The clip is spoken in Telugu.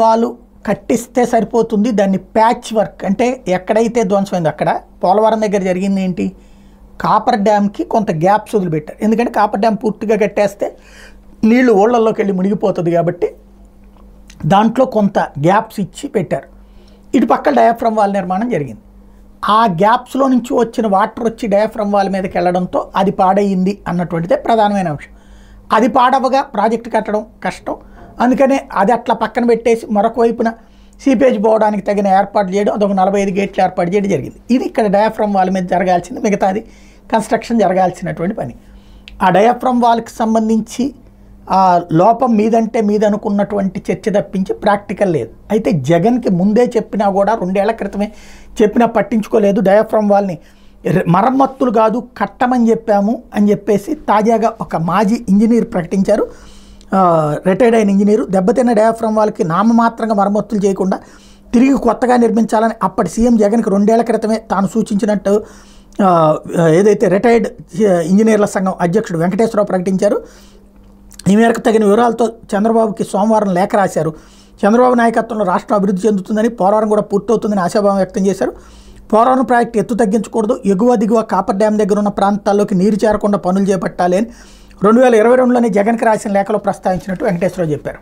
వాళ్ళు కట్టిస్తే సరిపోతుంది. దాన్ని ప్యాచ్ వర్క్ అంటే ఎక్కడైతే ధ్వంసమైందో అక్కడ పోలవరం దగ్గర జరిగింది ఏంటి, కాపర్ డ్యామ్కి కొంత గ్యాప్స్ వదిలిపెట్టారు. ఎందుకంటే కాపర్ డ్యామ్ పూర్తిగా కట్టేస్తే నీళ్లు ఓళ్లల్లోకి వెళ్ళి మునిగిపోతుంది కాబట్టి దాంట్లో కొంత గ్యాప్స్ ఇచ్చి పెట్టారు. ఇటు పక్క డయాఫ్రమ్ వాల్ నిర్మాణం జరిగింది. ఆ గ్యాప్స్లో నుంచి వచ్చిన వాటర్ వచ్చి డయాఫ్రమ్ వాల్ మీదకి వెళ్ళడంతో అది పాడయింది అన్నటువంటిదే ప్రధానమైన అంశం. అది పాడవగా ప్రాజెక్టు కట్టడం కష్టం. అందుకనే అది అట్లా పక్కన పెట్టేసి మరొక వైపున సీపేజ్ పోవడానికి తగిన ఏర్పాట్లు చేయడం, అదొక 45 గేట్లు ఏర్పాటు చేయడం జరిగింది. ఇది ఇక్కడ డయాఫ్రమ్ వాల్ మీద జరగాల్సింది, మిగతాది కన్స్ట్రక్షన్ జరగాల్సినటువంటి పని. ఆ డయాఫ్రమ్ వాల్కి సంబంధించి ఆ లోపం మీదంటే మీద అనుకున్నటువంటి చర్చ తప్పించి ప్రాక్టికల్ లేదు. అయితే జగన్కి ముందే చెప్పినా కూడా 2 ఏళ్ల క్రితమే చెప్పినా పట్టించుకోలేదు. డయాఫ్రమ్ వాల్ని మరమ్మతులు కాదు కట్టమని చెప్పాము అని చెప్పేసి తాజాగా ఒక మాజీ ఇంజనీర్ ప్రకటించారు. రిటైర్డ్ అయిన ఇంజనీరు దెబ్బతిన్న డయాఫ్రమ్ వాల్కి నామమాత్రంగా మరమ్మతులు చేయకుండా తిరిగి కొత్తగా నిర్మించాలని అప్పటి సీఎం జగన్కి 2 ఏళ్ల క్రితమే తాను సూచించినట్టు ఏదైతే రిటైర్డ్ ఇంజనీర్ల సంఘం అధ్యక్షుడు వెంకటేశ్వరరావు ప్రకటించారు. ఈ మేరకు తగిన వివరాలతో చంద్రబాబుకి సోమవారం లేఖ రాశారు. చంద్రబాబు నాయకత్వంలో రాష్ట్రం అభివృద్ధి చెందుతుందని, పోలవరం కూడా పూర్తవుతుందని ఆశాభావం వ్యక్తం చేశారు. పోలవరం ప్రాజెక్టు ఎత్తు తగ్గించకూడదు, ఎగువ దిగువ కాపర్ డ్యామ్ దగ్గర ఉన్న ప్రాంతాల్లోకి నీరు చేరకుండా పనులు చేపట్టాలి అని 2022లోనే జగన్కి రాసిన లేఖలో ప్రస్తావించినట్టు వెంకటేశ్వరరావు చెప్పారు.